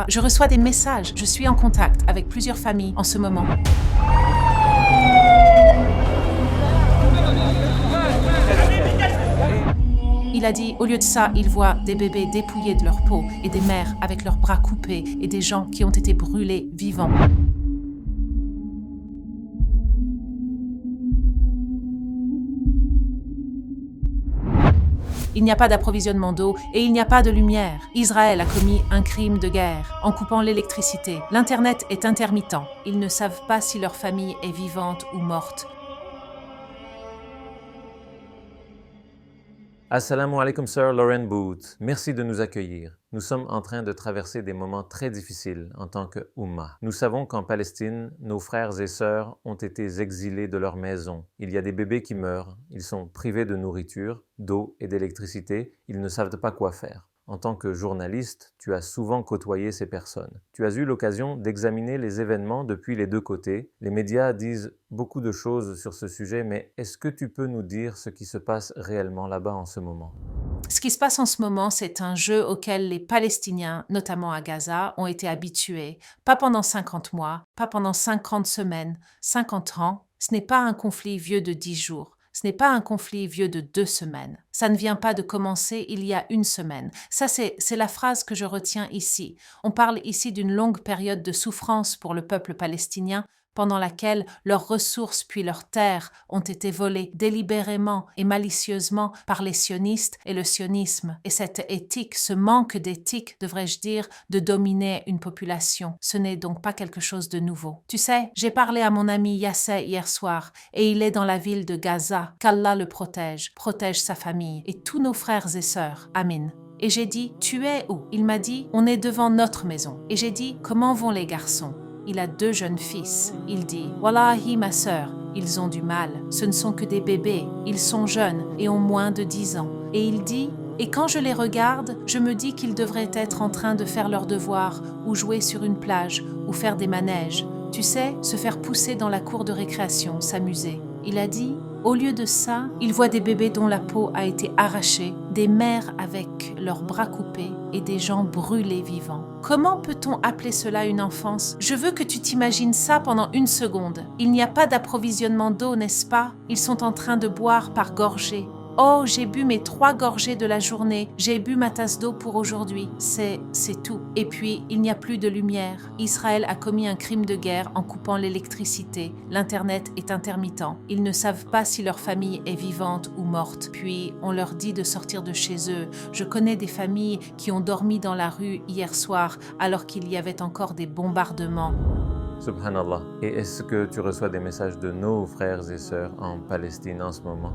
je reçois des messages. Je suis en contact avec plusieurs familles en ce moment. Il a dit, au lieu de ça, il voit des bébés dépouillés de leur peau et des mères avec leurs bras coupés et des gens qui ont été brûlés vivants. Il n'y a pas d'approvisionnement d'eau et il n'y a pas de lumière. Israël a commis un crime de guerre en coupant l'électricité. L'Internet est intermittent. Ils ne savent pas si leur famille est vivante ou morte. Assalamu alaikum Sir Lauren Booth, merci de nous accueillir. Nous sommes en train de traverser des moments très difficiles en tant que Ummah. Nous savons qu'en Palestine, nos frères et sœurs ont été exilés de leur maison. Il y a des bébés qui meurent, ils sont privés de nourriture, d'eau et d'électricité, ils ne savent pas quoi faire. En tant que journaliste, tu as souvent côtoyé ces personnes. Tu as eu l'occasion d'examiner les événements depuis les deux côtés. Les médias disent beaucoup de choses sur ce sujet, mais est-ce que tu peux nous dire ce qui se passe réellement là-bas en ce moment? Ce qui se passe en ce moment, c'est un jeu auquel les Palestiniens, notamment à Gaza, ont été habitués. Pas pendant 50 mois, pas pendant 50 semaines, 50 ans. Ce n'est pas un conflit vieux de 10 jours. Ce n'est pas un conflit vieux de 2 semaines. Ça ne vient pas de commencer il y a 1 semaine. Ça, c'est la phrase que je retiens ici. On parle ici d'une longue période de souffrance pour le peuple palestinien, pendant laquelle leurs ressources puis leurs terres ont été volées délibérément et malicieusement par les sionistes et le sionisme. Et cette éthique, ce manque d'éthique, devrais-je dire, de dominer une population, ce n'est donc pas quelque chose de nouveau. Tu sais, j'ai parlé à mon ami Yasser hier soir, et il est dans la ville de Gaza. Qu'Allah le protège sa famille, et tous nos frères et sœurs. Amin. Et j'ai dit, tu es où? Il m'a dit, on est devant notre maison. Et j'ai dit, comment vont les garçons? Il a 2 jeunes fils. Il dit, Wallahi ma sœur, ils ont du mal. Ce ne sont que des bébés. Ils sont jeunes et ont moins de 10 ans. Et il dit, et quand je les regarde, je me dis qu'ils devraient être en train de faire leurs devoirs, ou jouer sur une plage, ou faire des manèges. Tu sais, se faire pousser dans la cour de récréation, s'amuser. Il a dit, au lieu de ça, il voit des bébés dont la peau a été arrachée, des mères avec leurs bras coupés et des gens brûlés vivants. Comment peut-on appeler cela une enfance? Je veux que tu t'imagines ça pendant 1 seconde. Il n'y a pas d'approvisionnement d'eau, n'est-ce pas? Ils sont en train de boire par gorgées. Oh, j'ai bu mes 3 gorgées de la journée, j'ai bu ma tasse d'eau pour aujourd'hui. C'est tout. Et puis, il n'y a plus de lumière. Israël a commis un crime de guerre en coupant l'électricité. L'Internet est intermittent. Ils ne savent pas si leur famille est vivante ou morte. Puis, on leur dit de sortir de chez eux. Je connais des familles qui ont dormi dans la rue hier soir alors qu'il y avait encore des bombardements. Subhanallah. Et est-ce que tu reçois des messages de nos frères et sœurs en Palestine en ce moment?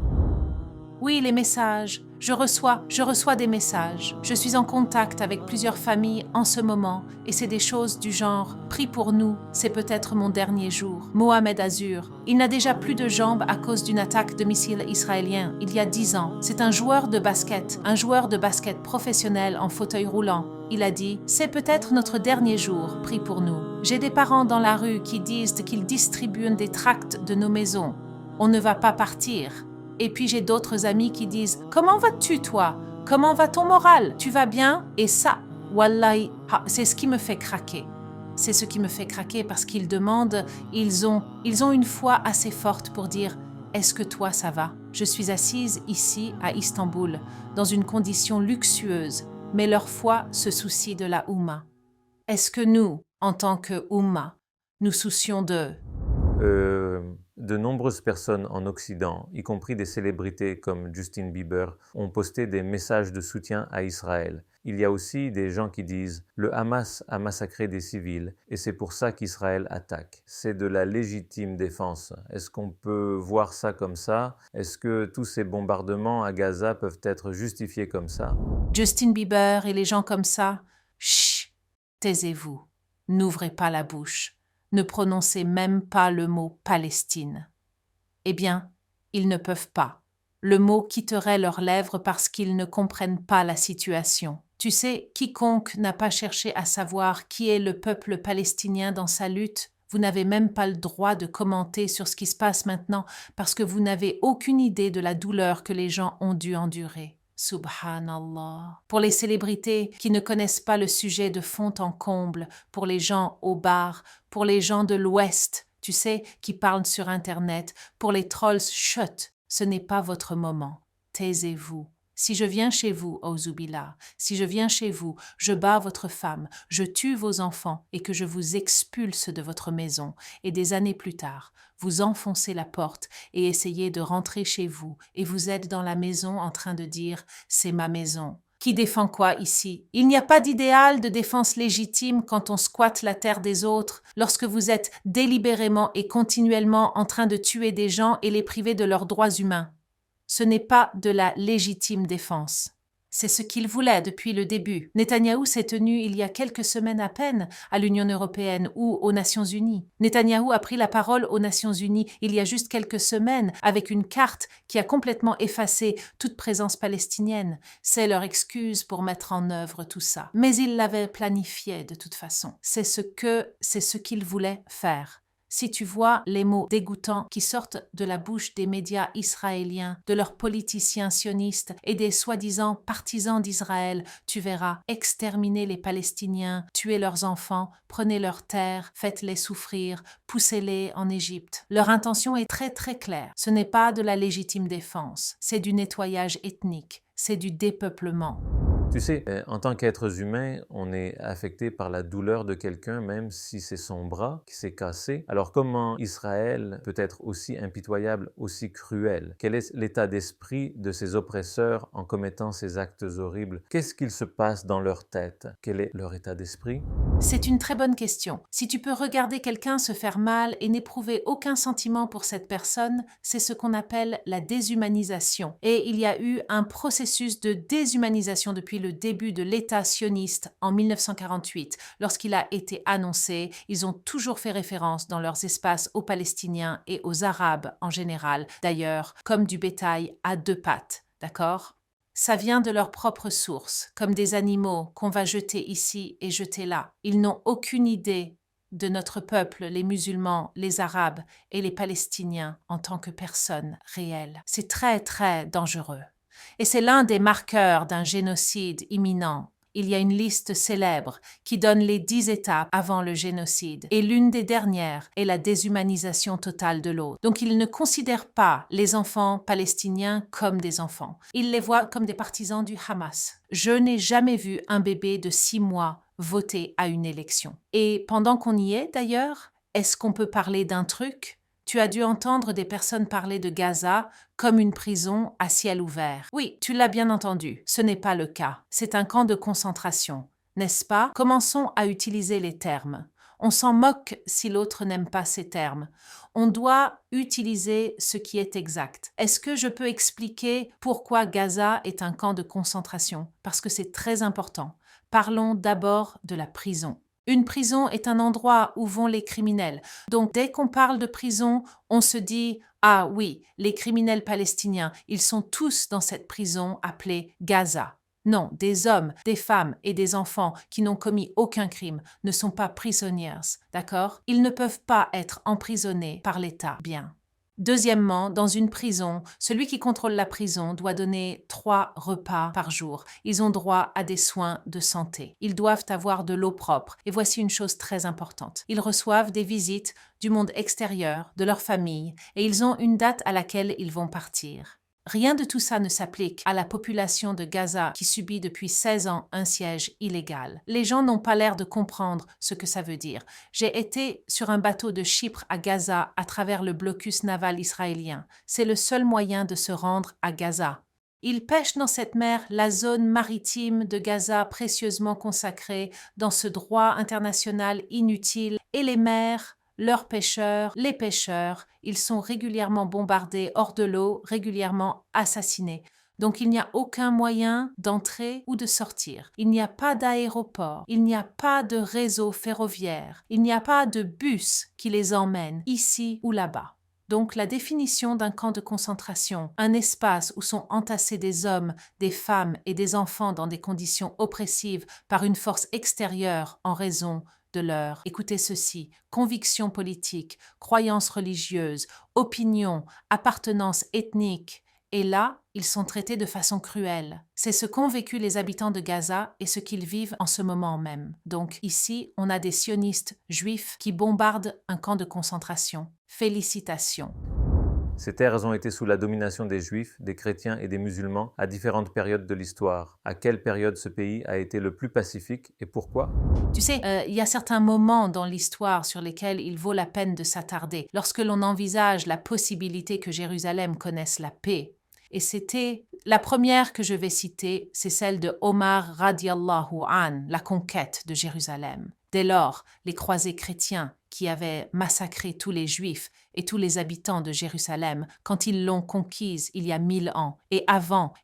Oui, les messages. Je reçois des messages. Je suis en contact avec plusieurs familles en ce moment et c'est des choses du genre « Prie pour nous, c'est peut-être mon dernier jour ». Mohamed Azur, il n'a déjà plus de jambes à cause d'une attaque de missiles israéliens il y a 10 ans. C'est un joueur de basket professionnel en fauteuil roulant. Il a dit « C'est peut-être notre dernier jour, prie pour nous ». J'ai des parents dans la rue qui disent qu'ils distribuent des tracts de nos maisons. On ne va pas partir. Et puis j'ai d'autres amis qui disent « Comment vas-tu toi? Comment va ton moral? Tu vas bien ?» Et ça, wallahi, c'est ce qui me fait craquer. C'est ce qui me fait craquer parce qu'ils demandent, ils ont une foi assez forte pour dire « Est-ce que toi ça va ?» Je suis assise ici à Istanbul, dans une condition luxueuse, mais leur foi se soucie de la Oumma. Est-ce que nous, en tant que Oumma, nous soucions d'eux? De nombreuses personnes en Occident, y compris des célébrités comme Justin Bieber, ont posté des messages de soutien à Israël. Il y a aussi des gens qui disent « Le Hamas a massacré des civils et c'est pour ça qu'Israël attaque. C'est de la légitime défense. » Est-ce qu'on peut voir ça comme ça? Est-ce que tous ces bombardements à Gaza peuvent être justifiés comme ça? Justin Bieber et les gens comme ça, chut, taisez-vous, n'ouvrez pas la bouche. Ne prononcez même pas le mot Palestine. Eh bien, ils ne peuvent pas. Le mot quitterait leurs lèvres parce qu'ils ne comprennent pas la situation. Tu sais, quiconque n'a pas cherché à savoir qui est le peuple palestinien dans sa lutte, vous n'avez même pas le droit de commenter sur ce qui se passe maintenant parce que vous n'avez aucune idée de la douleur que les gens ont dû endurer. Subhanallah. Pour les célébrités qui ne connaissent pas le sujet de fond en comble, pour les gens au bar, pour les gens de l'Ouest, tu sais, qui parlent sur Internet, pour les trolls, chut, ce n'est pas votre moment. Taisez-vous. Si je viens chez vous, Auzubillah, si je viens chez vous, je bats votre femme, je tue vos enfants et que je vous expulse de votre maison, et des années plus tard, vous enfoncez la porte et essayez de rentrer chez vous, et vous êtes dans la maison en train de dire « c'est ma maison ». Qui défend quoi ici? Il n'y a pas d'idéal de défense légitime quand on squatte la terre des autres, lorsque vous êtes délibérément et continuellement en train de tuer des gens et les priver de leurs droits humains. Ce n'est pas de la légitime défense. C'est ce qu'il voulait depuis le début. Netanyahou s'est tenu il y a quelques semaines à peine à l'Union européenne ou aux Nations unies. Netanyahou a pris la parole aux Nations unies il y a juste quelques semaines avec une carte qui a complètement effacé toute présence palestinienne. C'est leur excuse pour mettre en œuvre tout ça. Mais il l'avait planifié de toute façon. C'est ce qu'il voulait faire. Si tu vois les mots dégoûtants qui sortent de la bouche des médias israéliens, de leurs politiciens sionistes et des soi-disant partisans d'Israël, tu verras exterminer les Palestiniens, tuer leurs enfants, prenez leurs terres, faites-les souffrir, poussez-les en Égypte. Leur intention est très très claire. Ce n'est pas de la légitime défense, c'est du nettoyage ethnique, c'est du dépeuplement. Tu sais, en tant qu'êtres humains, on est affecté par la douleur de quelqu'un, même si c'est son bras qui s'est cassé. Alors comment Israël peut être aussi impitoyable, aussi cruel? Quel est l'état d'esprit de ces oppresseurs en commettant ces actes horribles? Qu'est-ce qu'il se passe dans leur tête? Quel est leur état d'esprit? C'est une très bonne question. Si tu peux regarder quelqu'un se faire mal et n'éprouver aucun sentiment pour cette personne, c'est ce qu'on appelle la déshumanisation. Et il y a eu un processus de déshumanisation depuis le début de l'État sioniste en 1948. Lorsqu'il a été annoncé, ils ont toujours fait référence dans leurs espaces aux Palestiniens et aux Arabes en général, d'ailleurs, comme du bétail à deux pattes. D'accord ? Ça vient de leur propre source, comme des animaux qu'on va jeter ici et jeter là. Ils n'ont aucune idée de notre peuple, les musulmans, les arabes et les palestiniens en tant que personnes réelles. C'est très très dangereux. Et c'est l'un des marqueurs d'un génocide imminent. Il y a une liste célèbre qui donne les 10 étapes avant le génocide. Et l'une des dernières est la déshumanisation totale de l'autre. Donc ils ne considèrent pas les enfants palestiniens comme des enfants. Ils les voient comme des partisans du Hamas. Je n'ai jamais vu un bébé de 6 mois voter à une élection. Et pendant qu'on y est d'ailleurs, est-ce qu'on peut parler d'un truc ? Tu as dû entendre des personnes parler de Gaza comme une prison à ciel ouvert. Oui, tu l'as bien entendu, ce n'est pas le cas. C'est un camp de concentration, n'est-ce pas? Commençons à utiliser les termes. On s'en moque si l'autre n'aime pas ces termes. On doit utiliser ce qui est exact. Est-ce que je peux expliquer pourquoi Gaza est un camp de concentration? Parce que c'est très important. Parlons d'abord de la prison. Une prison est un endroit où vont les criminels. Donc, dès qu'on parle de prison, on se dit « Ah oui, les criminels palestiniens, ils sont tous dans cette prison appelée Gaza ». Non, des hommes, des femmes et des enfants qui n'ont commis aucun crime ne sont pas prisonniers, d'accord? Ils ne peuvent pas être emprisonnés par l'État. Bien. Deuxièmement, dans une prison, celui qui contrôle la prison doit donner 3 repas par jour. Ils ont droit à des soins de santé. Ils doivent avoir de l'eau propre. Et voici une chose très importante. Ils reçoivent des visites du monde extérieur, de leur famille, et ils ont une date à laquelle ils vont partir. Rien de tout ça ne s'applique à la population de Gaza qui subit depuis 16 ans un siège illégal. Les gens n'ont pas l'air de comprendre ce que ça veut dire. J'ai été sur un bateau de Chypre à Gaza à travers le blocus naval israélien. C'est le seul moyen de se rendre à Gaza. Ils pêchent dans cette mer, la zone maritime de Gaza précieusement consacrée dans ce droit international inutile, et les mers, leurs pêcheurs, les pêcheurs, ils sont régulièrement bombardés hors de l'eau, régulièrement assassinés. Donc il n'y a aucun moyen d'entrer ou de sortir. Il n'y a pas d'aéroport, il n'y a pas de réseau ferroviaire, il n'y a pas de bus qui les emmène ici ou là-bas. Donc la définition d'un camp de concentration, un espace où sont entassés des hommes, des femmes et des enfants dans des conditions oppressives par une force extérieure en raison de leur, écoutez ceci, convictions politiques, croyances religieuses, opinions, appartenance ethnique Et là, ils sont traités de façon cruelle. C'est ce qu'ont vécu les habitants de Gaza et ce qu'ils vivent en ce moment même. Donc ici, on a des sionistes juifs qui bombardent un camp de concentration. Félicitations. Ces terres ont été sous la domination des Juifs, des chrétiens et des musulmans à différentes périodes de l'histoire. À quelle période ce pays a été le plus pacifique et pourquoi? Tu sais, il y a certains moments dans l'histoire sur lesquels il vaut la peine de s'attarder, lorsque l'on envisage la possibilité que Jérusalem connaisse la paix. Et c'était la première que je vais citer, c'est celle de Omar radiallahu an, la conquête de Jérusalem. Dès lors, les croisés chrétiens qui avaient massacré tous les Juifs et tous les habitants de Jérusalem quand ils l'ont conquise il y a 1000 ans, et avant,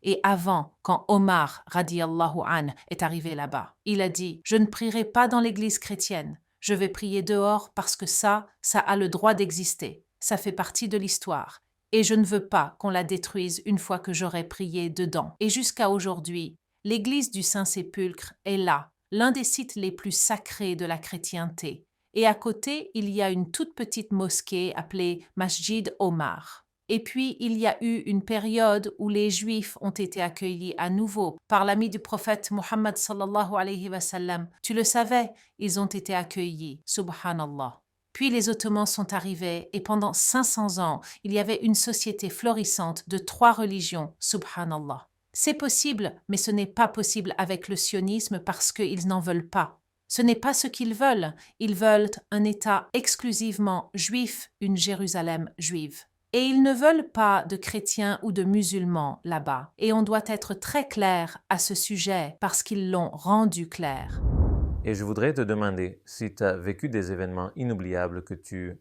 quand Omar radiallahu an est arrivé là-bas. Il a dit « Je ne prierai pas dans l'église chrétienne, je vais prier dehors parce que ça a le droit d'exister, ça fait partie de l'histoire. Et je ne veux pas qu'on la détruise une fois que j'aurai prié dedans. » Et jusqu'à aujourd'hui, l'église du Saint-Sépulcre est là, l'un des sites les plus sacrés de la chrétienté. Et à côté, il y a une toute petite mosquée appelée Masjid Omar. Et puis, il y a eu une période où les Juifs ont été accueillis à nouveau par l'ami du prophète Muhammad sallallahu alayhi wa sallam. Tu le savais, ils ont été accueillis, subhanallah. Puis les Ottomans sont arrivés et pendant 500 ans, il y avait une société florissante de 3 religions, subhanallah. C'est possible, mais ce n'est pas possible avec le sionisme parce qu'ils n'en veulent pas. Ce n'est pas ce qu'ils veulent. Ils veulent un État exclusivement juif, une Jérusalem juive. Et ils ne veulent pas de chrétiens ou de musulmans là-bas. Et on doit être très clair à ce sujet parce qu'ils l'ont rendu clair. Et je voudrais te demander si tu as vécu des événements inoubliables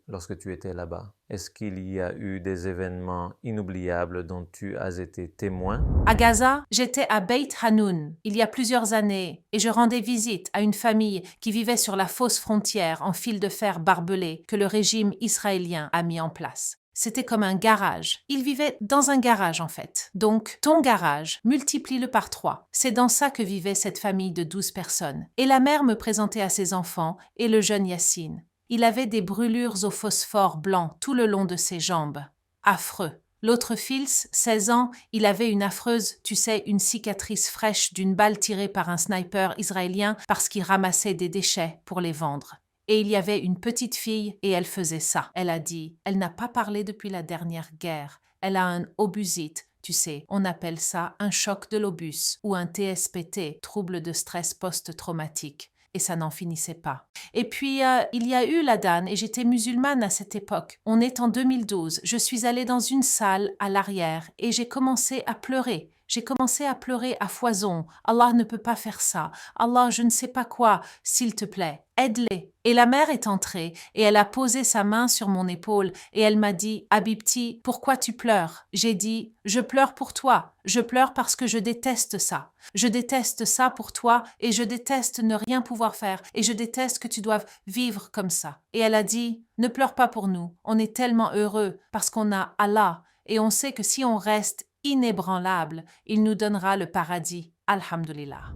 lorsque tu étais là-bas. Est-ce qu'il y a eu des événements inoubliables dont tu as été témoin? À Gaza, j'étais à Beit Hanoun il y a plusieurs années et je rendais visite à une famille qui vivait sur la fausse frontière en fil de fer barbelé que le régime israélien a mis en place. C'était comme un garage. Ils vivaient dans un garage en fait. Donc, ton garage, multiplie-le par 3. C'est dans ça que vivait cette famille de 12 personnes. Et la mère me présentait à ses enfants et le jeune Yassine. Il avait des brûlures au phosphore blanc tout le long de ses jambes. Affreux. L'autre fils, 16 ans, il avait une affreuse, tu sais, une cicatrice fraîche d'une balle tirée par un sniper israélien parce qu'il ramassait des déchets pour les vendre. Et il y avait une petite fille et elle faisait ça. Elle a dit, elle n'a pas parlé depuis la dernière guerre. Elle a un obusite, tu sais, on appelle ça un choc de l'obus ou un TSPT, trouble de stress post-traumatique. Et ça n'en finissait pas. Et puis, il y a eu l'Adhan et j'étais musulmane à cette époque. On est en 2012. Je suis allée dans une salle à l'arrière et j'ai commencé à pleurer. J'ai commencé à pleurer à foison. Allah ne peut pas faire ça. Allah, je ne sais pas quoi. S'il te plaît, aide-les. Et la mère est entrée et elle a posé sa main sur mon épaule et elle m'a dit « Habibti, pourquoi tu pleures ?» J'ai dit « Je pleure pour toi. Je pleure parce que je déteste ça. Je déteste ça pour toi et je déteste ne rien pouvoir faire et je déteste que tu doives vivre comme ça. » Et elle a dit « Ne pleure pas pour nous. On est tellement heureux parce qu'on a Allah et on sait que si on reste inébranlable, il nous donnera le paradis. Alhamdulillah.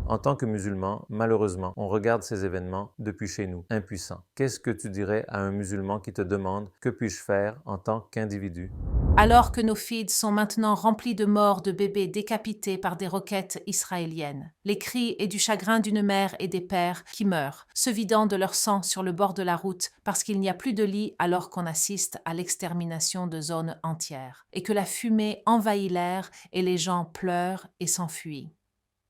En tant que musulman, malheureusement, on regarde ces événements depuis chez nous, impuissants. Qu'est-ce que tu dirais à un musulman qui te demande « Que puis-je faire en tant qu'individu » ? Alors que nos feeds sont maintenant remplis de morts de bébés décapités par des roquettes israéliennes, les cris et du chagrin d'une mère et des pères qui meurent, se vidant de leur sang sur le bord de la route parce qu'il n'y a plus de lit alors qu'on assiste à l'extermination de zones entières, et que la fumée envahit l'air et les gens pleurent et s'enfuient.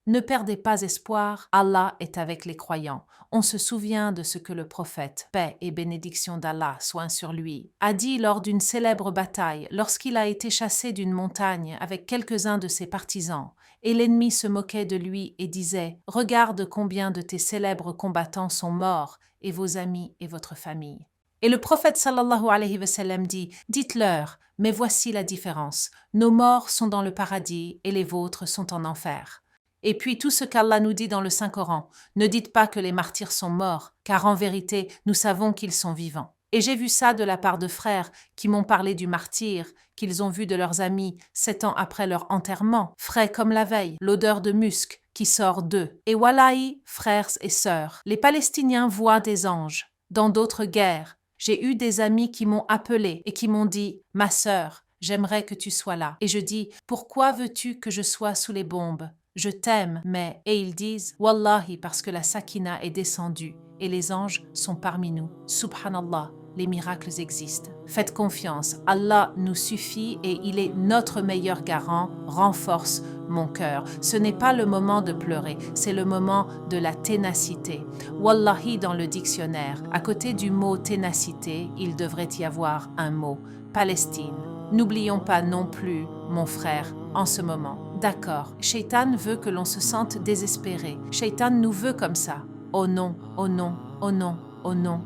Ne perdez pas espoir, Allah est avec les croyants. On se souvient de ce que le prophète, paix et bénédiction d'Allah soient sur lui, a dit lors d'une célèbre bataille lorsqu'il a été chassé d'une montagne avec quelques-uns de ses partisans, et l'ennemi se moquait de lui et disait « Regarde combien de tes célèbres combattants sont morts, et vos amis et votre famille. » Et le prophète sallallahu alayhi wa sallam dit « Dites-leur, mais voici la différence. Nos morts sont dans le paradis et les vôtres sont en enfer. » Et puis tout ce qu'Allah nous dit dans le Saint-Coran, ne dites pas que les martyrs sont morts, car en vérité, nous savons qu'ils sont vivants. Et j'ai vu ça de la part de frères qui m'ont parlé du martyr, qu'ils ont vu de leurs amis 7 ans après leur enterrement, frais comme la veille, l'odeur de musc qui sort d'eux. Et wallahi, frères et sœurs, les Palestiniens voient des anges. Dans d'autres guerres, j'ai eu des amis qui m'ont appelé et qui m'ont dit « Ma sœur, j'aimerais que tu sois là. Et je dis, pourquoi veux-tu que je sois sous les bombes? Je t'aime, mais... Et ils disent, Wallahi, parce que la sakina est descendue et les anges sont parmi nous. Subhanallah, les miracles existent. Faites confiance, Allah nous suffit et il est notre meilleur garant. Renforce mon cœur. Ce n'est pas le moment de pleurer, c'est le moment de la ténacité. Wallahi dans le dictionnaire, à côté du mot ténacité, il devrait y avoir un mot, Palestine. N'oublions pas non plus, mon frère, en ce moment. D'accord, Shaitan veut que l'on se sente désespéré. Shaitan nous veut comme ça. Oh non, oh non, oh non, oh non.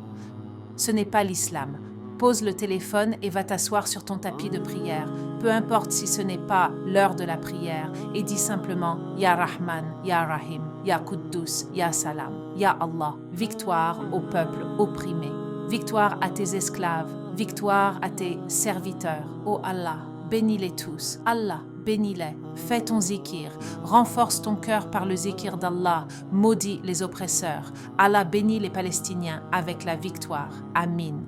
Ce n'est pas l'islam. Pose le téléphone et va t'asseoir sur ton tapis de prière, peu importe si ce n'est pas l'heure de la prière, et dis simplement Ya Rahman, Ya Rahim, Ya Quddus, Ya Salam, Ya Allah. Victoire au peuple opprimé, victoire à tes esclaves, victoire à tes serviteurs. Oh Allah, bénis-les tous. Allah, bénis-les. Fais ton zikir, renforce ton cœur par le zikir d'Allah, maudis les oppresseurs. Allah bénit les Palestiniens avec la victoire. Amin.